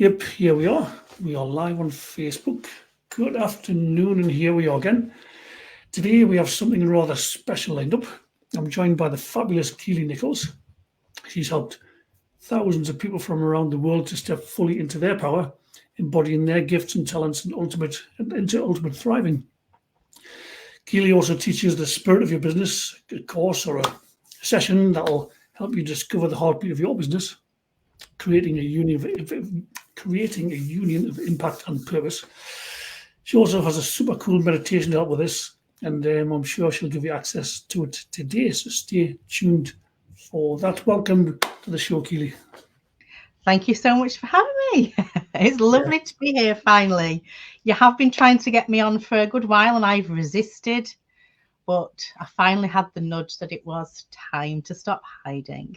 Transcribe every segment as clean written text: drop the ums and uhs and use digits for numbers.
Yep, here we are. We are live on Facebook. Good afternoon, and here we are again. Today we have something rather special lined up. I'm joined by the fabulous Keeley Nichols. She's helped thousands of people from around the world to step fully into their power, embodying their gifts and talents and into ultimate thriving. Keeley also teaches the spirit of your business, a course or a session that will help you discover the heartbeat of your business, creating a union of impact and purpose. She also has a super cool meditation to help with this, and I'm sure she'll give you access to it today. So stay tuned for that. Welcome to the show, Keeley. Thank you so much for having me. It's lovely to be here finally. You have been trying to get me on for a good while and I've resisted, but I finally had the nudge that it was time to stop hiding.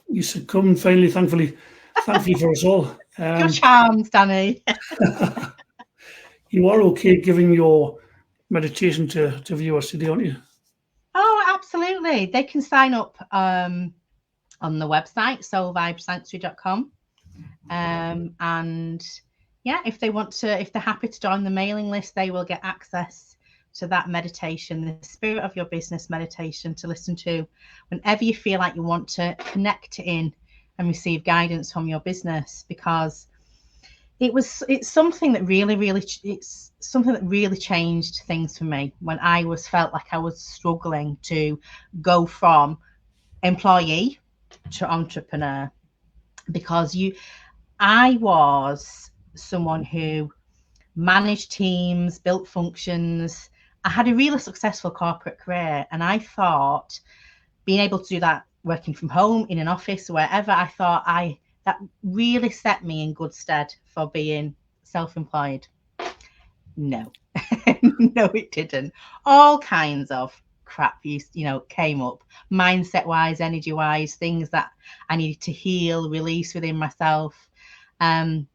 You succumbed finally, thankfully for us all. Your charms, Danny. You are okay giving your meditation to viewers today, aren't you? Oh, absolutely. They can sign up on the website, soulvibesanctuary.com. And yeah, if they're happy to join the mailing list, they will get access to that meditation, the spirit of your business meditation, to listen to whenever you feel like you want to connect in and receive guidance from your business, because it's something that really changed things for me when I felt like I was struggling to go from employee to entrepreneur, because I was someone who managed teams, built functions. I had a really successful corporate career, and I thought being able to do that working from home, in an office, wherever, I thought that really set me in good stead for being self-employed. No, no, it didn't. All kinds of crap came up, mindset wise, energy wise, things that I needed to heal, release within myself. And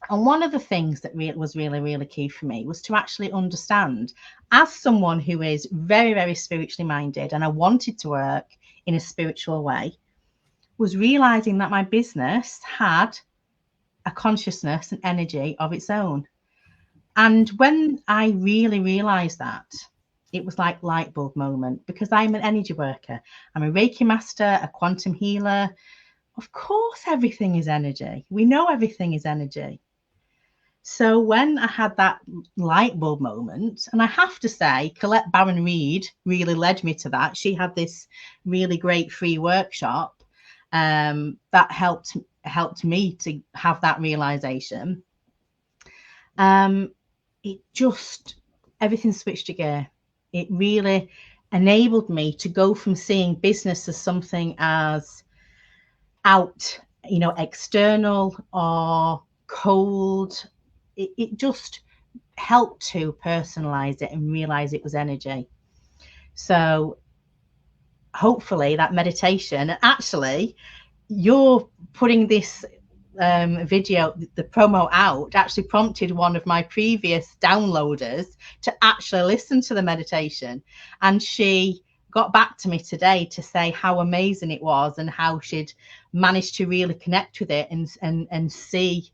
one of the things that was really, really key for me was to actually understand, as someone who is very, very spiritually minded, and I wanted to work in a spiritual way, was realizing that my business had a consciousness and energy of its own. And when I really realized that, it was like light bulb moment, because I'm an energy worker. I'm a Reiki master, a quantum healer. Of course, everything is energy. We know everything is energy. So when I had that light bulb moment, and I have to say, Colette Barron-Reed really led me to that. She had this really great free workshop that helped me to have that realization. Everything switched a gear. It really enabled me to go from seeing business as something as out, external or cold. It just helped to personalize it and realize it was energy. So hopefully that meditation, and actually you're putting this video, the promo out, actually prompted one of my previous downloaders to actually listen to the meditation, and she got back to me today to say how amazing it was and how she'd managed to really connect with it and see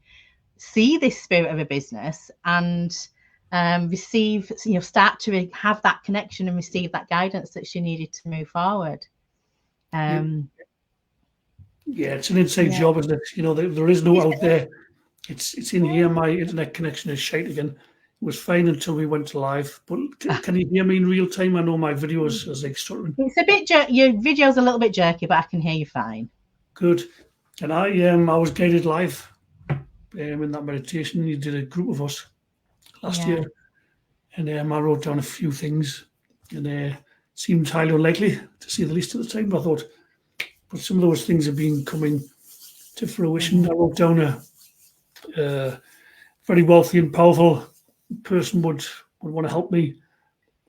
this spirit of a business and receive, start to have that connection and receive that guidance that she needed to move forward. Yeah, it's an inside job, isn't it? There is no out there. It's in here. My internet connection is shite again. It was fine until we went live. But can you hear me in real time? I know my video is like stuttering. It's a bit your video's a little bit jerky, but I can hear you fine. Good. And I was guided live in that meditation. You did a group of us last year, and I wrote down a few things, and it seemed highly unlikely, to say the least, at the time. But I thought, but some of those things have been coming to fruition. I wrote down a very wealthy and powerful person would want to help me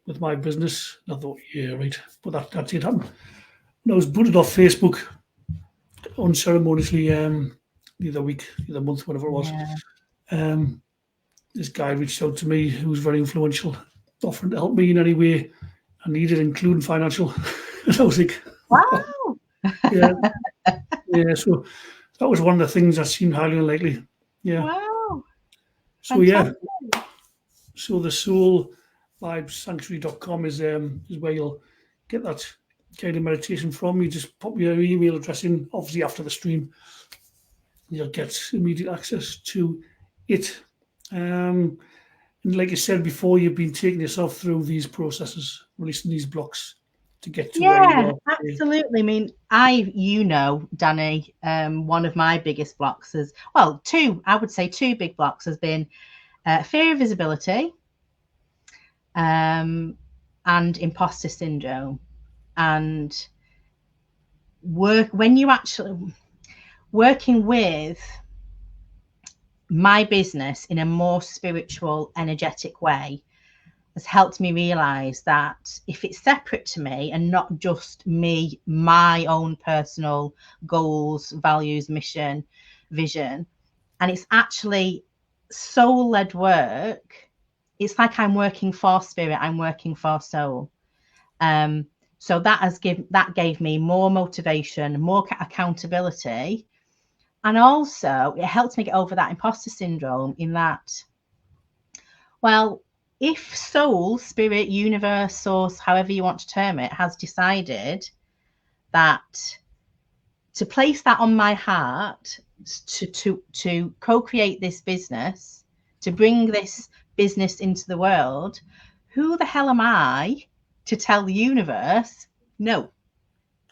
with my business. And I thought, yeah, right. But that did happen. And I was booted off Facebook unceremoniously the other month, whatever it was. This guy reached out to me who was very influential, offering to help me in any way I needed, including financial. And I was like, wow. Yeah. So that was one of the things that seemed highly unlikely. Yeah. Wow. So yeah. Fantastic. So the soulvibesanctuary.com is where you'll get that guided meditation from. You just pop your email address in, obviously after the stream, you'll get immediate access to it. And like I said before, you've been taking yourself through these processes, releasing these blocks to get to where you Yeah, are today. absolutely. I mean, Danny, one of my biggest blocks is, well, I would say two big blocks has been fear of visibility, and imposter syndrome. And when you actually working with my business in a more spiritual, energetic way has helped me realize that if it's separate to me and not just me, my own personal goals, values, mission, vision, and it's actually soul-led work, it's like I'm working for spirit, I'm working for soul. So that gave me more motivation, more accountability, and also it helped me get over that imposter syndrome in that, well, if soul, spirit, universe, source, however you want to term it, has decided that to place that on my heart to co-create this business, to bring this business into the world, who the hell am I to tell the universe no?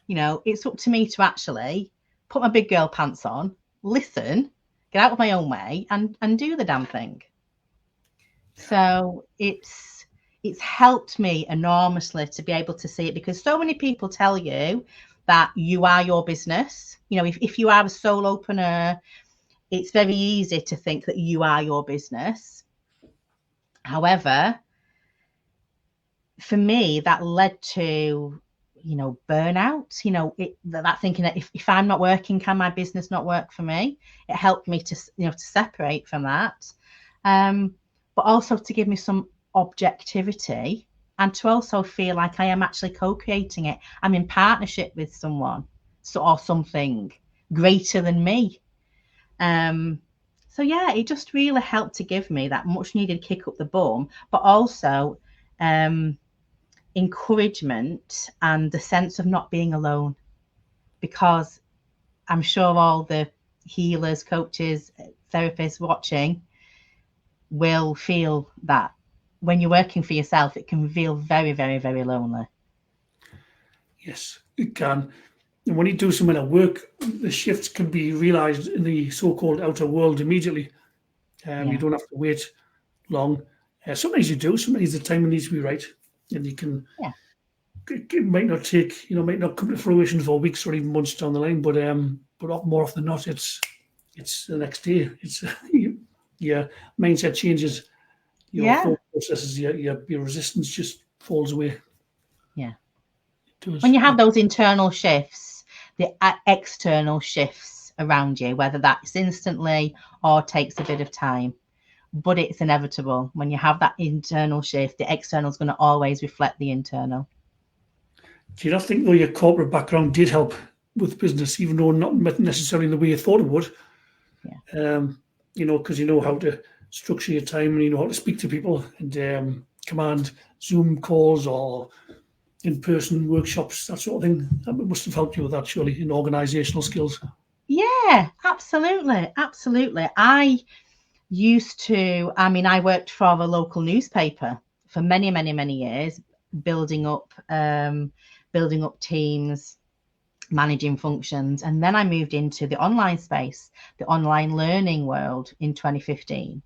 It's up to me to actually put my big girl pants on, listen, get out of my own way, and do the damn thing. So it's helped me enormously to be able to see it, because so many people tell you that you are your business. If you are a soul opener, it's very easy to think that you are your business. However, for me, that led to burnout. That thinking that if I'm not working, can my business not work for me? It helped me to separate from that, but also to give me some objectivity, and to also feel like I am actually co-creating it. I'm in partnership with someone, or something greater than me. So yeah, it just really helped to give me that much needed kick up the bum, but also encouragement and the sense of not being alone, because I'm sure all the healers, coaches, therapists watching will feel that when you're working for yourself, it can feel very, very, very lonely. Yes, it can. And when you do some of that work, the shifts can be realized in the so-called outer world immediately. You Yeah. don't have to wait long. Sometimes you do. Sometimes the timing needs to be right, and you can. Yeah. It might not take, might not come to fruition for weeks or even months down the line, but more often than not, it's the next day. It's your mindset changes, your Yeah. thought processes, your resistance just falls away. Yeah. It does. When you have those internal shifts, the external shifts around you, whether that's instantly or takes a bit of time, but it's inevitable. When you have that internal shift, the external is going to always reflect the internal. Do you not think though your corporate background did help with business, even though not necessarily in the way you thought it would? Yeah. Because you know how to structure your time and you know how to speak to people and command Zoom calls or in-person workshops, that sort of thing. That must have helped you with that, surely, in organisational skills. Yeah, absolutely. I worked for a local newspaper for many, many, many years, building up teams, managing functions. And then I moved into the online space, the online learning world in 2015.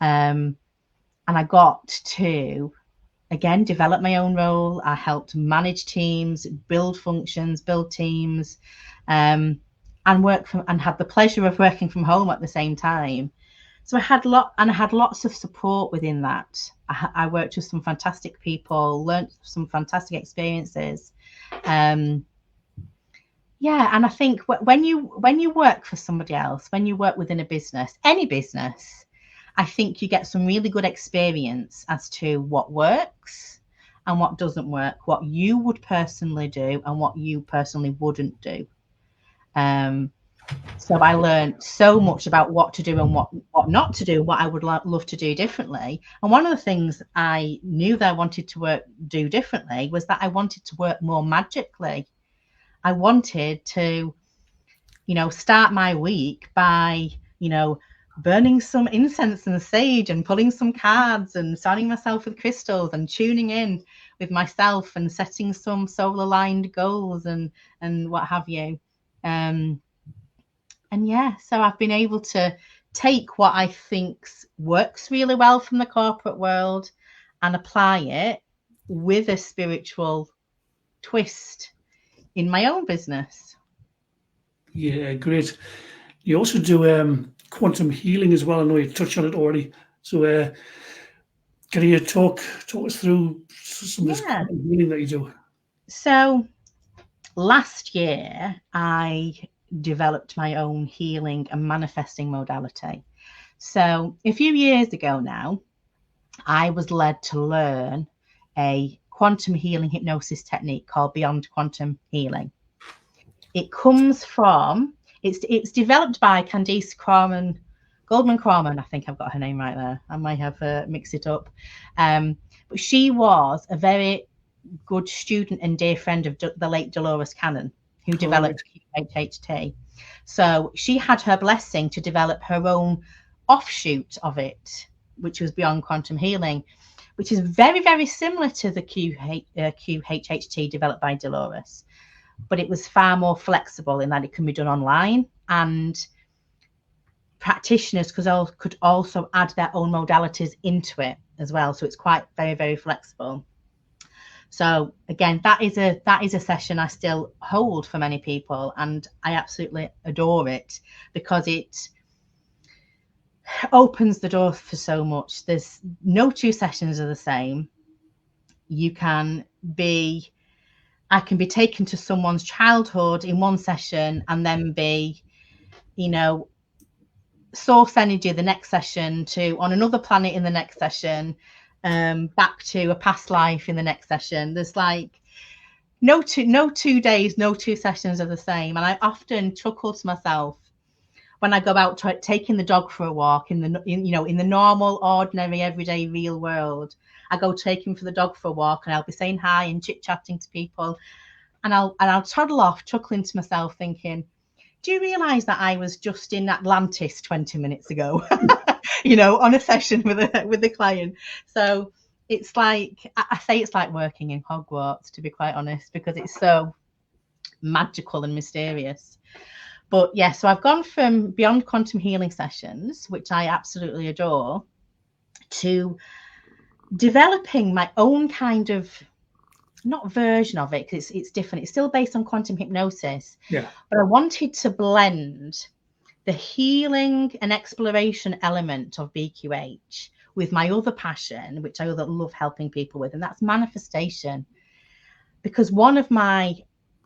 And I got to, again, develop my own role. I helped manage teams, build functions, build teams, and had the pleasure of working from home at the same time. So I had lots of support within that. I worked with some fantastic people, learned some fantastic experiences. And I think when you work for somebody else, when you work within a business, any business, I think you get some really good experience as to what works and what doesn't work, what you would personally do and what you personally wouldn't do. So I learned so much about what to do and what not to do, what I would love to do differently. And one of the things I knew that I wanted to do differently was that I wanted to work more magically. I wanted to, start my week by, burning some incense and sage and pulling some cards and surrounding myself with crystals and tuning in with myself and setting some soul aligned goals and what have you. And yeah, so I've been able to take what I think works really well from the corporate world and apply it with a spiritual twist in my own business. Yeah, great. You also do quantum healing as well. I know you touched on it already. So can you talk us through some of this Yeah. quantum healing that you do? So last year, I developed my own healing and manifesting modality. So a few years ago now, I was led to learn a quantum healing hypnosis technique called Beyond Quantum Healing. It comes from, it's developed by Candice Goldman Crawman. I think I've got her name right there. I might have mixed it up. But she was a very good student and dear friend of the late Dolores Cannon, who developed QHHT. So she had her blessing to develop her own offshoot of it, which was Beyond Quantum Healing, which is very, very similar to the QHHT developed by Dolores. But it was far more flexible in that it can be done online, and practitioners could also add their own modalities into it as well. So it's quite very, very flexible. So again, that is a session I still hold for many people, and I absolutely adore it because it opens the door for so much. There's no two sessions are the same. I can be taken to someone's childhood in one session and then be, source energy the next session, to on another planet in the next session, back to a past life in the next session. There's like no 2 days, no two sessions are the same. And I often chuckle to myself when I go out taking the dog for a walk in the normal, ordinary, everyday, real world. I go take him for the dog for a walk, and I'll be saying hi and chit chatting to people, and I'll toddle off, chuckling to myself, thinking, "Do you realise that I was just in Atlantis 20 minutes ago?" On a session with a client. So it's like, I say it's like working in Hogwarts, to be quite honest, because it's so magical and mysterious. But yeah, so I've gone from Beyond Quantum Healing sessions, which I absolutely adore, to developing my own kind of, not version of it, because it's different. It's still based on quantum hypnosis. Yeah. But I wanted to blend the healing and exploration element of BQH with my other passion, which I love helping people with, and that's manifestation. Because one of my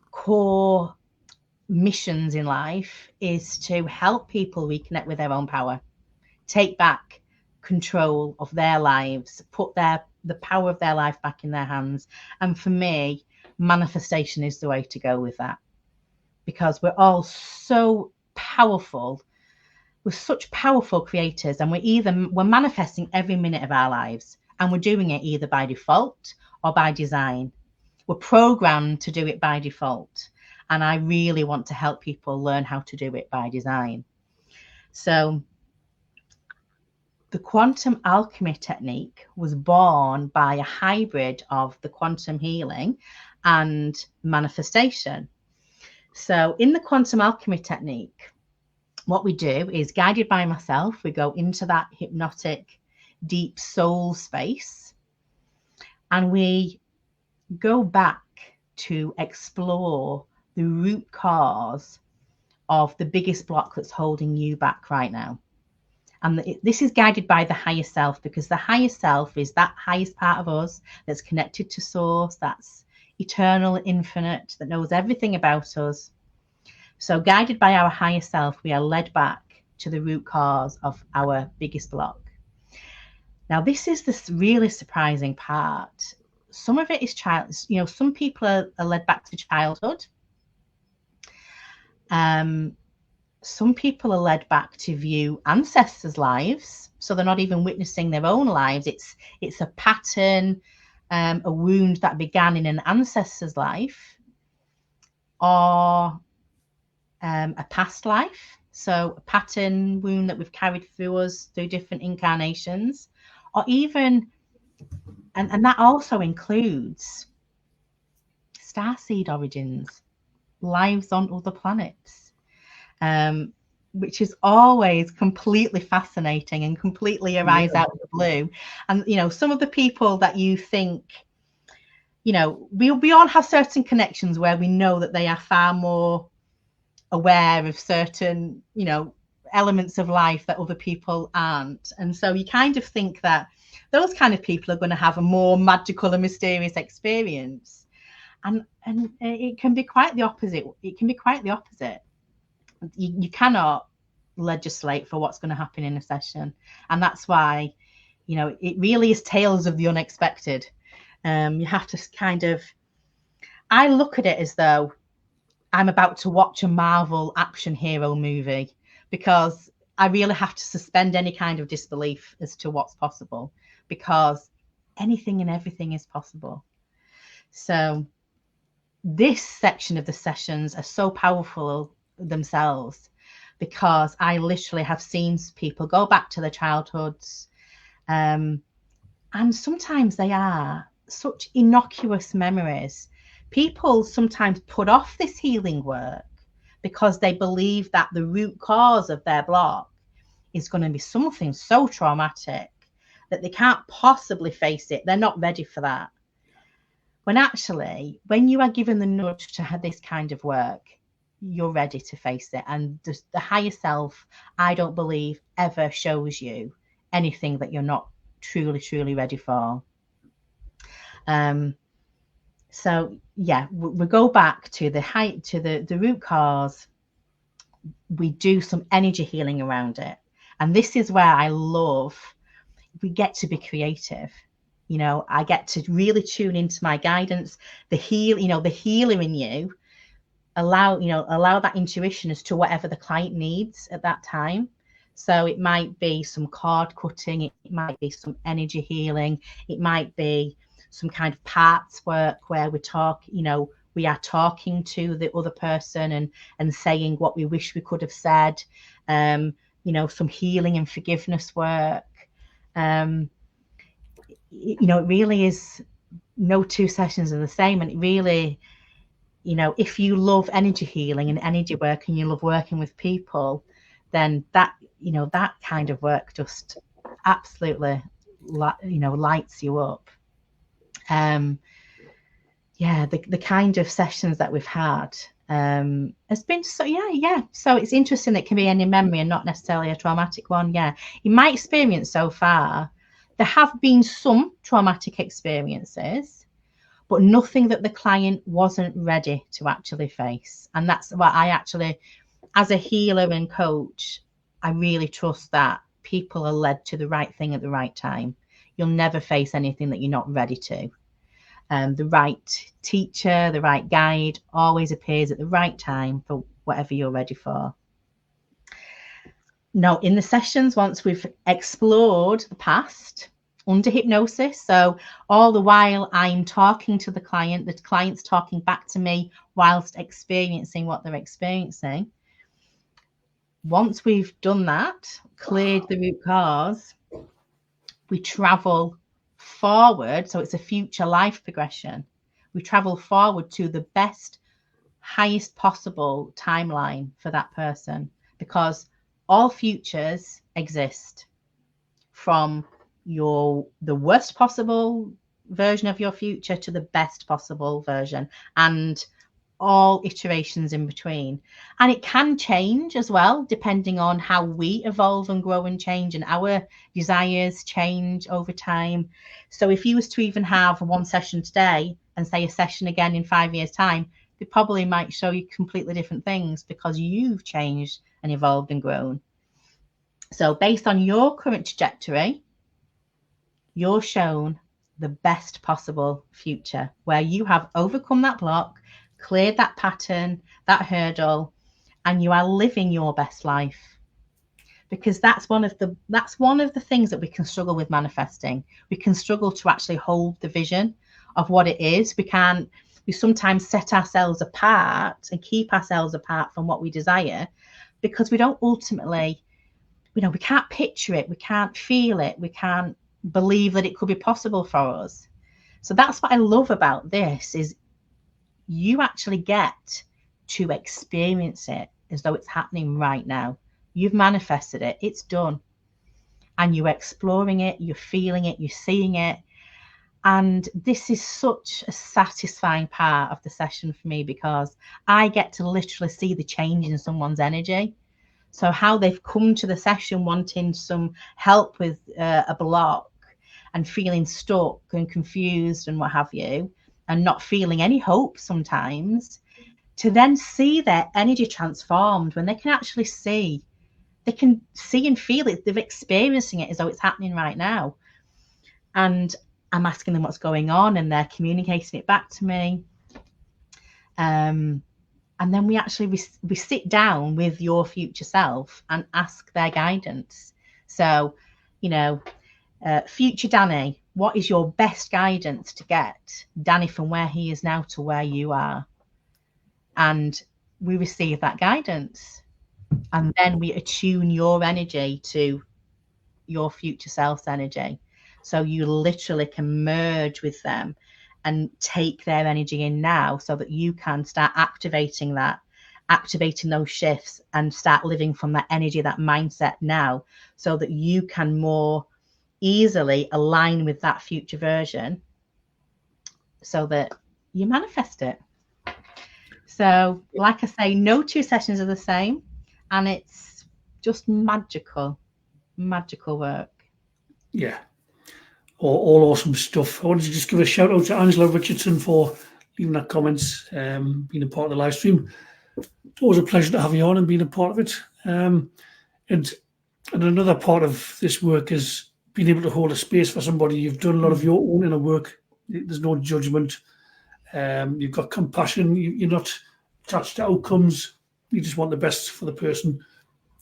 core missions in life is to help people reconnect with their own power, take back control of their lives, put the power of their life back in their hands. And for me, manifestation is the way to go with that, because we're all so powerful. We're such powerful creators, and we're manifesting every minute of our lives, and we're doing it either by default or by design. We're programmed to do it by default. And I really want to help people learn how to do it by design. So the quantum alchemy technique was born by a hybrid of the quantum healing and manifestation. So in the quantum alchemy technique, what we do is, guided by myself, we go into that hypnotic, deep soul space, and we go back to explore the root cause of the biggest block that's holding you back right now. And this is guided by the higher self, because the higher self is that highest part of us that's connected to source, that's eternal, infinite, that knows everything about us. So guided by our higher self, we are led back to the root cause of our biggest block. Now, this is the really surprising part. Some of it is some people are led back to childhood. some people are led back to view ancestors' lives, so they're not even witnessing their own lives. It's a pattern, a wound that began in an ancestor's life, or a past life. So a pattern wound that we've carried through us through different incarnations, or even, and that also includes starseed origins, lives on other planets, which is always completely fascinating and completely arise out of the blue. And, you know, some of the people that you think, you know, we all have certain connections where we know that they are far more aware of certain, you know, elements of life that other people aren't. And so you kind of think that those kind of people are going to have a more magical and mysterious experience. And it can be quite the opposite. It can be quite the opposite. You cannot legislate for what's going to happen in a session. And that's why, you know, it really is tales of the unexpected. You have to kind of, I look at it as though I'm about to watch a Marvel action hero movie, because I really have to suspend any kind of disbelief as to what's possible, because anything and everything is possible. So this section of the sessions are so powerful themselves, because I literally have seen people go back to their childhoods, and sometimes they are such innocuous memories. People sometimes put off this healing work because they believe that the root cause of their block is going to be something so traumatic that they can't possibly face it. They're not ready for that. When actually, when you are given the nudge to have this kind of work, you're ready to face it. And the higher self, I don't believe, ever shows you anything that you're not truly ready for. So yeah, we go back to the root cause. We do some energy healing around it, and this is where I love, we get to be creative. You know, I get to really tune into my guidance, the healer in you, allow that intuition as to whatever the client needs at that time. So it might be some card cutting, it might be some energy healing, it might be some kind of parts work where we are talking to the other person and saying what we wish we could have said. Some healing and forgiveness work. It really is, no two sessions are the same. And it really, if you love energy healing and energy work and you love working with people, then that kind of work just absolutely lights you up. The kind of sessions that we've had has been so it's interesting that it can be any memory and not necessarily a traumatic one. In my experience so far, there have been some traumatic experiences, but nothing that the client wasn't ready to actually face. And that's what I actually, as a healer and coach, I really trust that people are led to the right thing at the right time. You'll never face anything that you're not ready to. The right teacher, the right guide always appears at the right time for whatever you're ready for. Now, in the sessions, once we've explored the past under hypnosis, so all the while I'm talking to the client's talking back to me whilst experiencing what they're experiencing. Once we've done that, cleared the root cause, we travel forward. So it's a future life progression. We travel forward to the best, highest possible timeline for that person, because all futures exist, from the worst possible version of your future to the best possible version, and all iterations in between. And it can change as well, depending on how we evolve and grow and change, and our desires change over time. So if you was to even have one session today and say a session again in 5 years' time, they probably might show you completely different things, because you've changed and evolved and grown. So based on your current trajectory, you're shown the best possible future, where you have overcome that block, cleared that pattern, that hurdle, and you are living your best life. Because that's one of the things that we can struggle with manifesting. We can struggle to actually hold the vision of what it is. We sometimes set ourselves apart and keep ourselves apart from what we desire, because we don't ultimately, we can't picture it, we can't feel it, we can't believe that it could be possible for us. So that's what I love about this, is you actually get to experience it as though it's happening right now. You've manifested it, it's done, and you're exploring it, you're feeling it, you're seeing it. And this is such a satisfying part of the session for me, because I get to literally see the change in someone's energy. So how they've come to the session wanting some help with a block and feeling stuck and confused and what have you, and not feeling any hope sometimes, to then see their energy transformed when they can actually see. They can see and feel it. They're experiencing it as though it's happening right now. And I'm asking them what's going on, and they're communicating it back to me. And then we sit down with your future self and ask their guidance. So, future Danny, what is your best guidance to get Danny from where he is now to where you are? And we receive that guidance. And then we attune your energy to your future self's energy. So you literally can merge with them and take their energy in now, so that you can start activating those shifts and start living from that energy, that mindset now, so that you can more easily align with that future version, so that you manifest it. So, like I say, no two sessions are the same, and it's just magical work. Yeah. All awesome stuff. I wanted to just give a shout out to Angela Richardson for leaving that comments, being a part of the live stream. It's always a pleasure to have you on and being a part of it. And another part of this work is being able to hold a space for somebody. You've done a lot of your own inner work. There's no judgment. You've got compassion. You're not attached to outcomes. You just want the best for the person.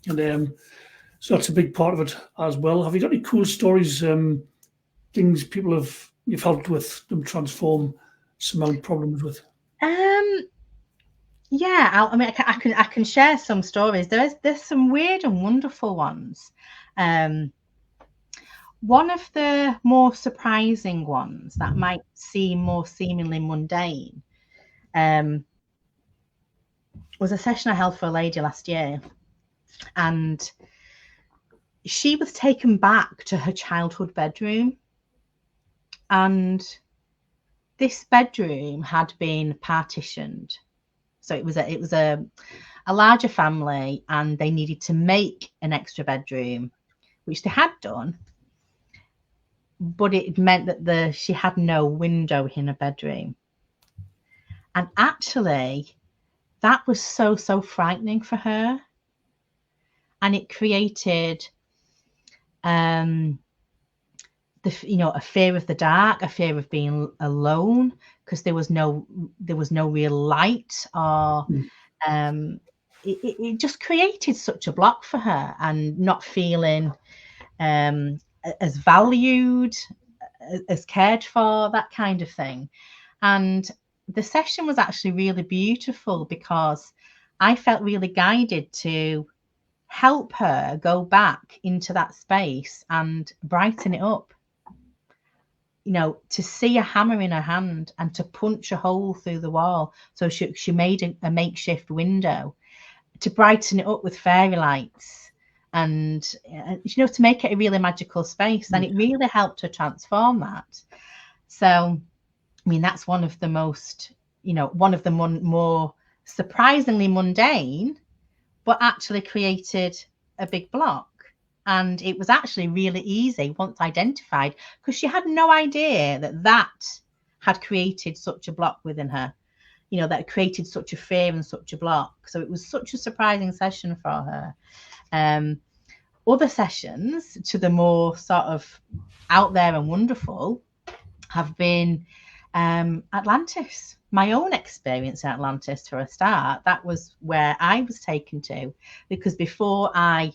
And so that's a big part of it as well. Have you got any cool stories, things you've helped with them transform, surmount problems with? Yeah, I can share some stories. There's some weird and wonderful ones. One of the more surprising ones that might seem more seemingly mundane was a session I held for a lady last year, and she was taken back to her childhood bedroom, and this bedroom had been partitioned. So it was a larger family, and they needed to make an extra bedroom, which they had done, but it meant that she had no window in her bedroom. And actually, that was so frightening for her, and it created a fear of the dark, a fear of being alone, because there was no real light, or it just created such a block for her, and not feeling as valued, as cared for, that kind of thing. And the session was actually really beautiful, because I felt really guided to help her go back into that space and brighten it up. To see a hammer in her hand and to punch a hole through the wall. So she made a makeshift window to brighten it up with fairy lights, and to make it a really magical space. And it really helped her transform that. So, that's one of the most, more surprisingly mundane, but actually created a big block. And it was actually really easy once identified, because she had no idea that had created such a block within her, that created such a fear and such a block. So it was such a surprising session for her. Other sessions, to the more sort of out there and wonderful, have been Atlantis. My own experience in Atlantis, for a start, that was where I was taken to, because before I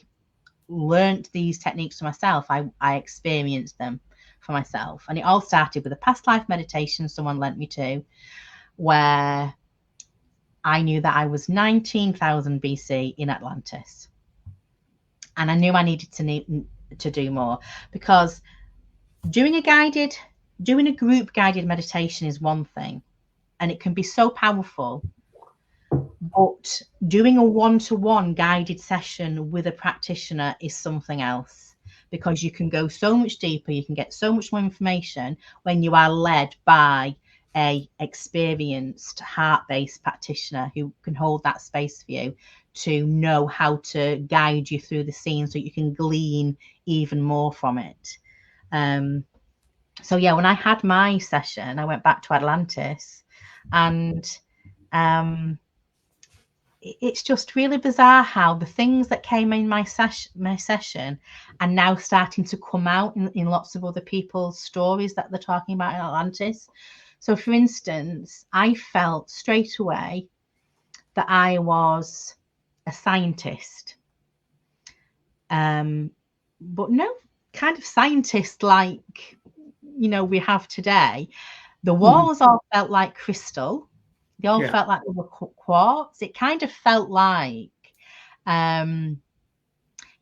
learnt these techniques for myself, I experienced them for myself. And it all started with a past life meditation someone lent me to, where I knew that I was 19,000 BC in Atlantis. And I knew I needed to do more, because doing a group guided meditation is one thing, and it can be so powerful. But doing a one-to-one guided session with a practitioner is something else, because you can go so much deeper, you can get so much more information when you are led by a experienced heart-based practitioner who can hold that space for you, to know how to guide you through the scene so you can glean even more from it. So yeah, when I had my session, I went back to Atlantis, and it's just really bizarre how the things that came in my session are now starting to come out in lots of other people's stories that they're talking about in Atlantis. So for instance, I felt straight away that I was a scientist, but no kind of scientist like, you know, we have today. The walls all felt like crystal. They all felt like they were quartz. It kind of felt like, you know,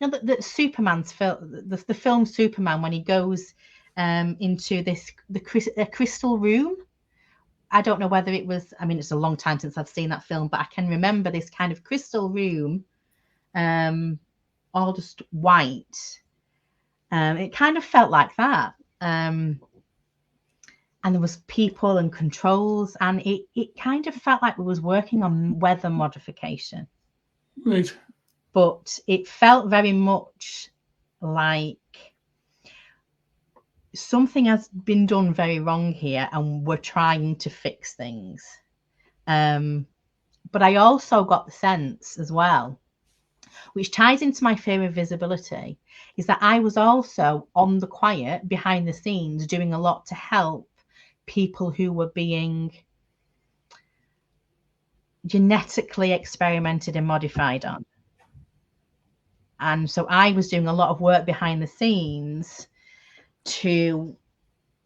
that Superman's film, the film Superman, when he goes into a crystal room. I don't know whether it was, I mean, it's a long time since I've seen that film, but I can remember this kind of crystal room, all just white. It kind of felt like that. And there was people and controls, and it kind of felt like we was working on weather modification. Right. But it felt very much like something has been done very wrong here, and we're trying to fix things. But I also got the sense as well, which ties into my fear of visibility, is that I was also on the quiet behind the scenes doing a lot to help people who were being genetically experimented and modified on. And so I was doing a lot of work behind the scenes to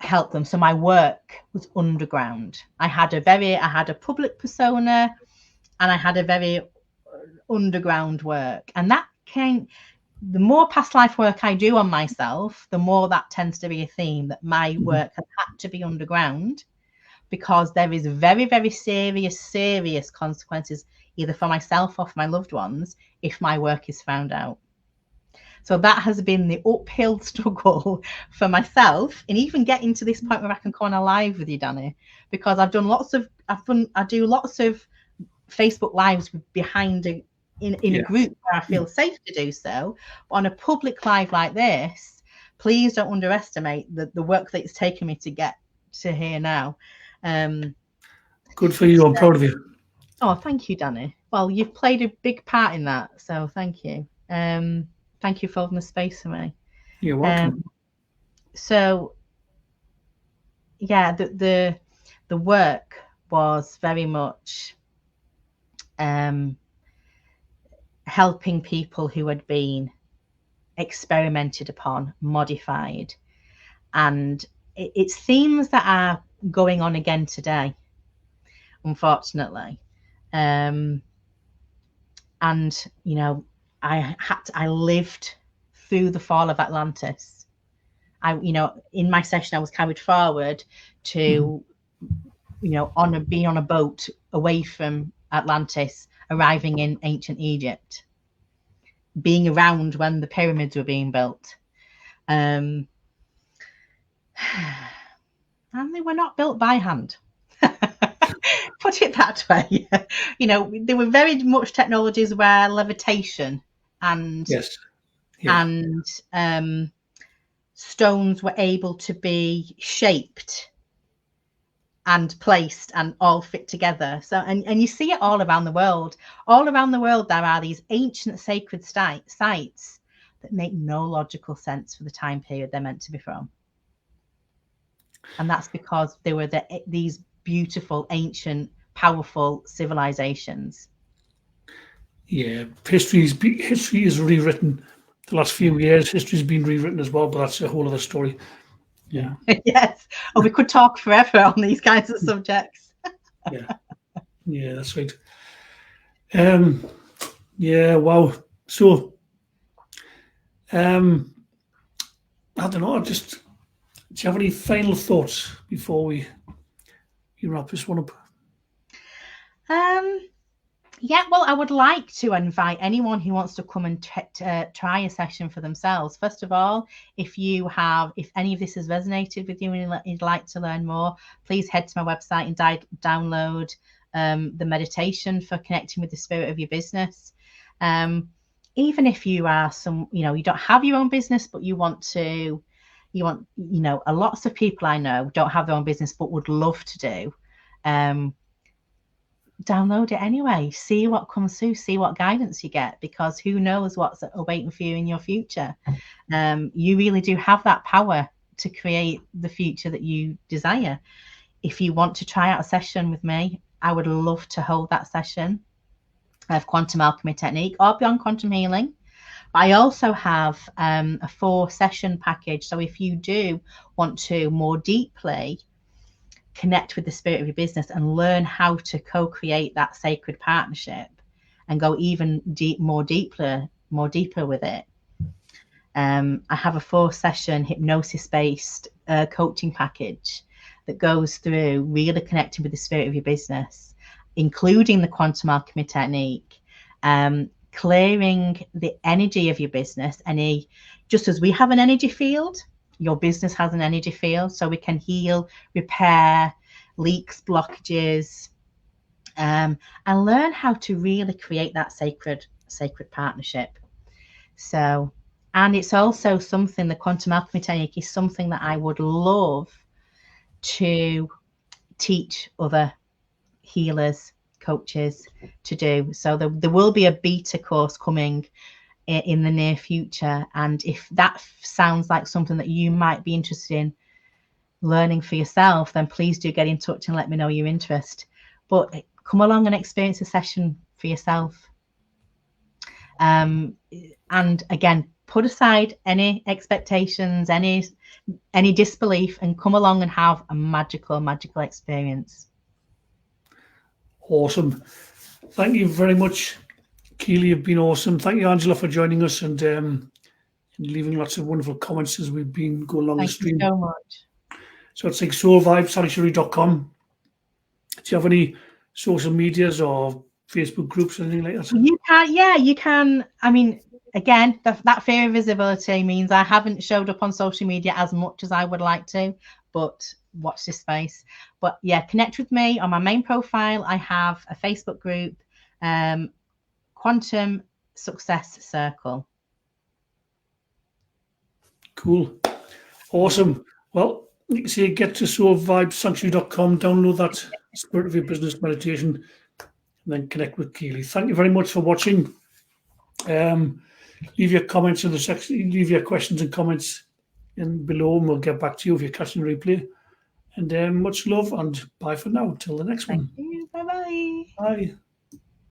help them. So my work was underground. I had a public persona, and I had a very underground work. And that the more past life work I do on myself, the more that tends to be a theme, that my work has had to be underground, because there is very, very serious consequences, either for myself or for my loved ones, if my work is found out. So that has been the uphill struggle for myself, and even getting to this point where I can go on a live with you, Danny, because I do lots of Facebook lives behind in a group where I feel safe to do so. But on a public live like this, please don't underestimate the work that it's taken me to get to here now. Good for you. I'm proud of you. Oh, thank you, Danny. Well, you've played a big part in that, so thank you. Thank you for holding the space for me. You're welcome. So, yeah, the work was very much helping people who had been experimented upon, modified, and it's themes that are going on again today, unfortunately. And you know, I lived through the fall of Atlantis. In my session, I was carried forward to, being on a boat away from Atlantis, arriving in ancient Egypt, being around when the pyramids were being built. And they were not built by hand. Put it that way. There were very much technologies where levitation and stones were able to be shaped and placed and all fit together. So, and you see it all around the world. All around the world, there are these ancient sacred sites that make no logical sense for the time period they're meant to be from. And that's because they were these beautiful, ancient, powerful civilizations. Yeah, history is rewritten. The last few years, history's been rewritten as well, but that's a whole other story. Yeah. Yes. Oh, we could talk forever on these kinds of subjects. Yeah. Yeah, that's right. Yeah, wow. So, I don't know, do you have any final thoughts before we wrap this one up? Yeah, well, I would like to invite anyone who wants to come and try a session for themselves. First of all, if any of this has resonated with you and you'd like to learn more, please head to my website and download the meditation for connecting with the spirit of your business. Even if you are you don't have your own business, but lots of people I know don't have their own business, but would love to do. Download it anyway, see what comes through, see what guidance you get, because who knows what's awaiting for you in your future. You really do have that power to create the future that you desire. If you want to try out a session with me, I would love to hold that session of quantum alchemy technique or beyond quantum healing. I also have a 4-session package, so if you do want to more deeply connect with the spirit of your business and learn how to co-create that sacred partnership and go even more deeper with it, I have a 4-session hypnosis-based coaching package that goes through really connecting with the spirit of your business, including the quantum alchemy technique, clearing the energy of your business. Just as we have an energy field, your business has an energy field, so we can heal, repair leaks, blockages, and learn how to really create that sacred partnership. So, and it's also something, the quantum alchemy technique is something that I would love to teach other healers, coaches to do. So there will be a beta course coming in the near future, and if that sounds like something that you might be interested in learning for yourself, then please do get in touch and let me know your interest. But come along and experience a session for yourself, and again, put aside any expectations, any disbelief, and come along and have a magical experience. Awesome. Thank you very much, Keeley. You've been awesome. Thank you, Angela, for joining us and leaving lots of wonderful comments as we've been going along the stream. Thank you so much. So it's like soulvibesanctuary.com. Do you have any social medias or Facebook groups or anything like that? You can. I mean, again, that fear of visibility means I haven't showed up on social media as much as I would like to, but watch this space. But yeah, connect with me on my main profile. I have a Facebook group, Quantum Success Circle. Cool. Awesome. Well, you can see, get to soulvibesanctuary.com, download that Spirit of Your Business meditation, and then connect with Keeley. Thank you very much for watching. Leave your comments in the section, leave your questions and comments in below, and we'll get back to you if you're catching the replay. And much love, and bye for now. Till the next one. Thank you. Bye-bye. Bye.